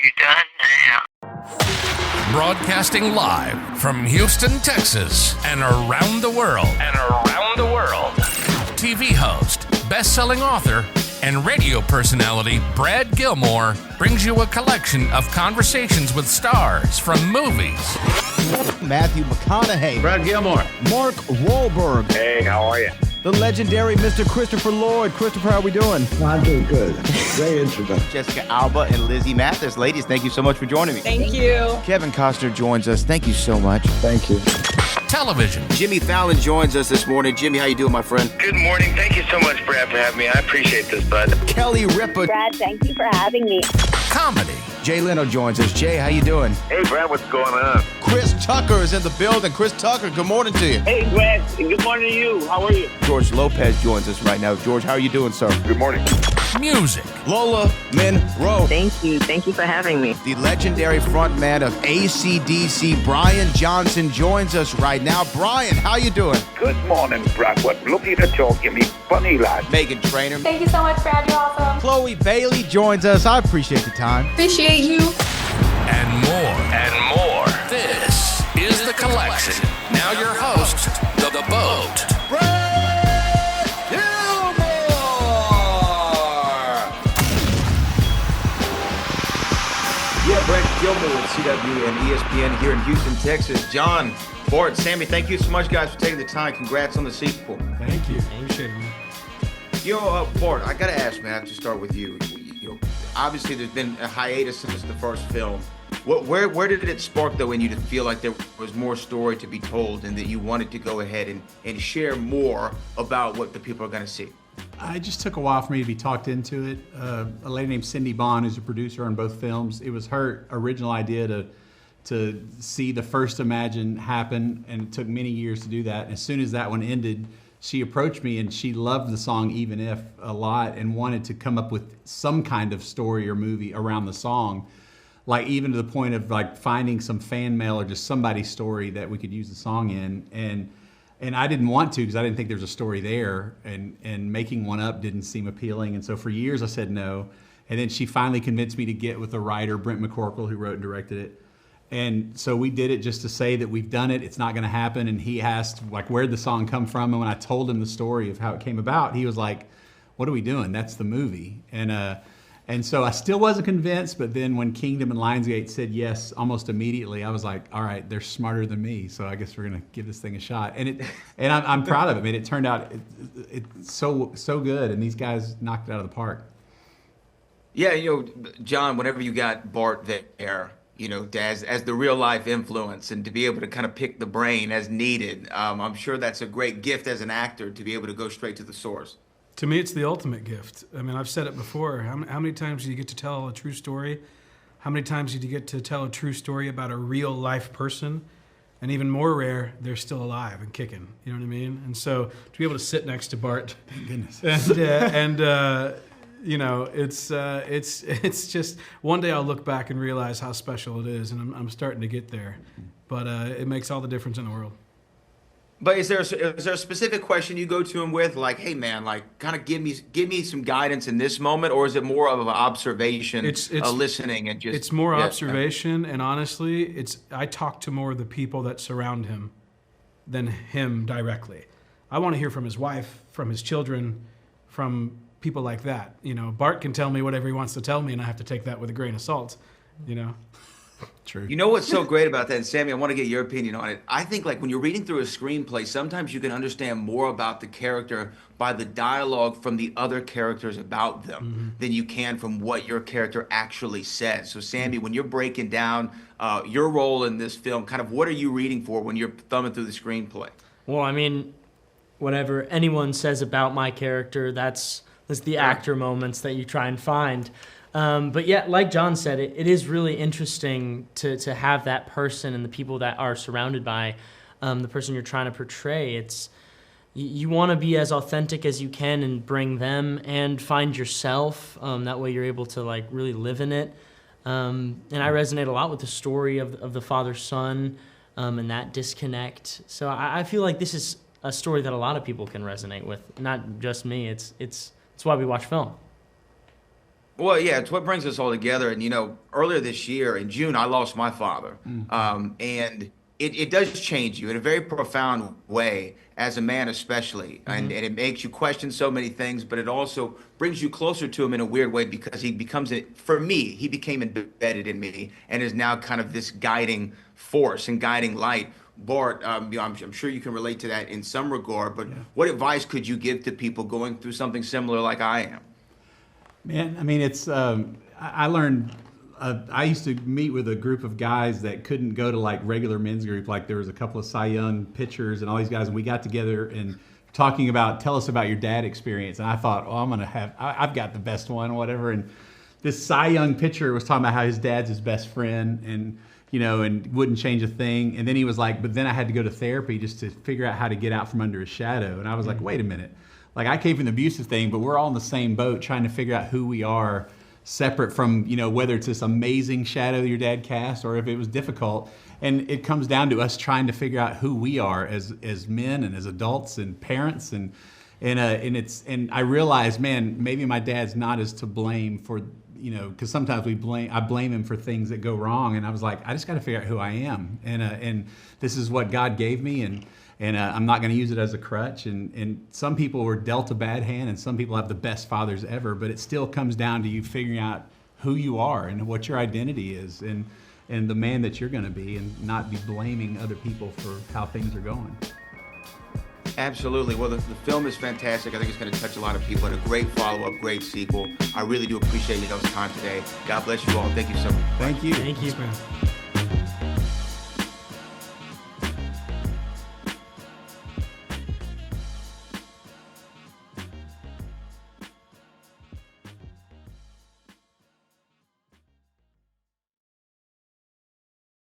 you done now? Broadcasting live from Houston, Texas, and around the world. TV host, best-selling author, and radio personality Brad Gilmore brings you a collection of conversations with stars from movies. Matthew McConaughey. Brad Gilmore. Mark Wahlberg. Hey, how are you? The legendary Mr. Christopher Lloyd. Christopher, how we doing? I'm doing good. Great introduction. Jessica Alba and Lizzie Mathis. Ladies, thank you so much for joining me. Thank you. Kevin Costner joins us. Thank you so much. Thank you. Television. Jimmy Fallon joins us this morning. Jimmy, how you doing, my friend? Good morning. Thank you so much, Brad, for having me. I appreciate this, bud. Kelly Ripa. Brad, thank you for having me. Comedy. Jay Leno joins us. Jay, how you doing? Hey, Brad, what's going on? Chris Tucker is in the building. Chris Tucker, good morning to you. Hey, Brad. Good morning to you. How are you? George Lopez joins us right now. George, how are you doing, sir? Good morning. Music. Lola Monroe. Thank you. Thank you for having me. The legendary frontman of AC/DC, Brian Johnson, joins us right now. Brian, how you doing? Good morning, Brad. What looking to talk, you me funny lad. Megan Trainor. Thank you so much, Brad. You're awesome. Chloe Bailey joins us. I appreciate the time. Appreciate you. And more. This is The Collection. Now your host, The Boat. Brad Gilmore! Yeah, Brad Gilmore with CW and ESPN here in Houston, Texas. John, Bart, Sammy, thank you so much, guys, for taking the time. Congrats on the sequel. Thank you. Appreciate it, man. Bart, I gotta ask, man. I have to start with you. Obviously, there's been a hiatus since the first film. Where did it spark, though, in you to feel like there was more story to be told and that you wanted to go ahead and share more about what the people are going to see? It just took a while for me to be talked into it. A lady named Cindy Bond, who's a producer on both films, it was her original idea to see the first Imagine happen, and it took many years to do that. And as soon as that one ended, she approached me, and she loved the song Even If a lot and wanted to come up with some kind of story or movie around the song. Like even to the point of like finding some fan mail or just somebody's story that we could use the song in, and I didn't want to because I didn't think there was a story there, and making one up didn't seem appealing, and so for years I said no, and then she finally convinced me to get with the writer Brent McCorkle, who wrote and directed it, and so we did it just to say that we've done it, it's not going to happen, and he asked like where'd the song come from, and when I told him the story of how it came about, he was like, "What are we doing? That's the movie," And so I still wasn't convinced, but then when Kingdom and Lionsgate said yes almost immediately, I was like, all right, they're smarter than me, so I guess we're gonna give this thing a shot. And I'm proud of it. I mean, it turned out it's so good, and these guys knocked it out of the park. Yeah, John, whenever you got Bart there, as the real life influence and to be able to kind of pick the brain as needed, I'm sure that's a great gift as an actor to be able to go straight to the source. To me, it's the ultimate gift. I mean, I've said it before. How many times do you get to tell a true story? How many times do you get to tell a true story about a real life person? And even more rare, they're still alive and kicking. You know what I mean? And so to be able to sit next to Bart, thank goodness, it's just one day I'll look back and realize how special it is, and I'm starting to get there. But it makes all the difference in the world. But is there a specific question you go to him with, like, hey man, like, kind of give me some guidance in this moment, or is it more of an observation, listening and just? It's more observation, and honestly, I talk to more of the people that surround him than him directly. I want to hear from his wife, from his children, from people like that. Bart can tell me whatever he wants to tell me, and I have to take that with a grain of salt. True. You know what's so great about that, and Sammy, I want to get your opinion on it. I think like when you're reading through a screenplay, sometimes you can understand more about the character by the dialogue from the other characters about them than you can from what your character actually says. So Sammy, when you're breaking down your role in this film, kind of what are you reading for when you're thumbing through the screenplay? Well, I mean, whatever anyone says about my character, that's the actor moments that you try and find. But yeah, like John said, it is really interesting to have that person and the people that are surrounded by the person you're trying to portray. You want to be as authentic as you can and bring them and find yourself. That way you're able to like really live in it. And I resonate a lot with the story of the father-son and that disconnect. So I feel like this is a story that a lot of people can resonate with, not just me. It's why we watch film. Well, yeah, it's what brings us all together. And, earlier this year in June, I lost my father. And it does change you in a very profound way, as a man especially. And it makes you question so many things, but it also brings you closer to him in a weird way, because he became embedded in me and is now kind of this guiding force and guiding light. Bart, I'm sure you can relate to that in some regard, but what advice could you give to people going through something similar like I am? Man, I mean, it's I learned. I used to meet with a group of guys that couldn't go to like regular men's group. Like there was a couple of Cy Young pitchers and all these guys, and we got together and talking about, tell us about your dad experience. And I thought, I've got the best one, or whatever. And this Cy Young pitcher was talking about how his dad's his best friend, and and wouldn't change a thing. And then he was like, but then I had to go to therapy just to figure out how to get out from under his shadow. And I was like, wait a minute. Like, I came from the abusive thing, but we're all in the same boat trying to figure out who we are, separate from, whether it's this amazing shadow your dad cast or if it was difficult. And it comes down to us trying to figure out who we are as men and as adults and parents. And I realized, man, maybe my dad's not as to blame for, because sometimes I blame him for things that go wrong. And I was like, I just got to figure out who I am. And this is what God gave me. And I'm not going to use it as a crutch. And some people were dealt a bad hand, and some people have the best fathers ever. But it still comes down to you figuring out who you are and what your identity is, and the man that you're going to be, and not be blaming other people for how things are going. Absolutely. Well, the film is fantastic. I think it's going to touch a lot of people, and a great follow-up, great sequel. I really do appreciate y'all's time today. God bless you all. Thank you so much. Thank you. Thank you. Thanks, man.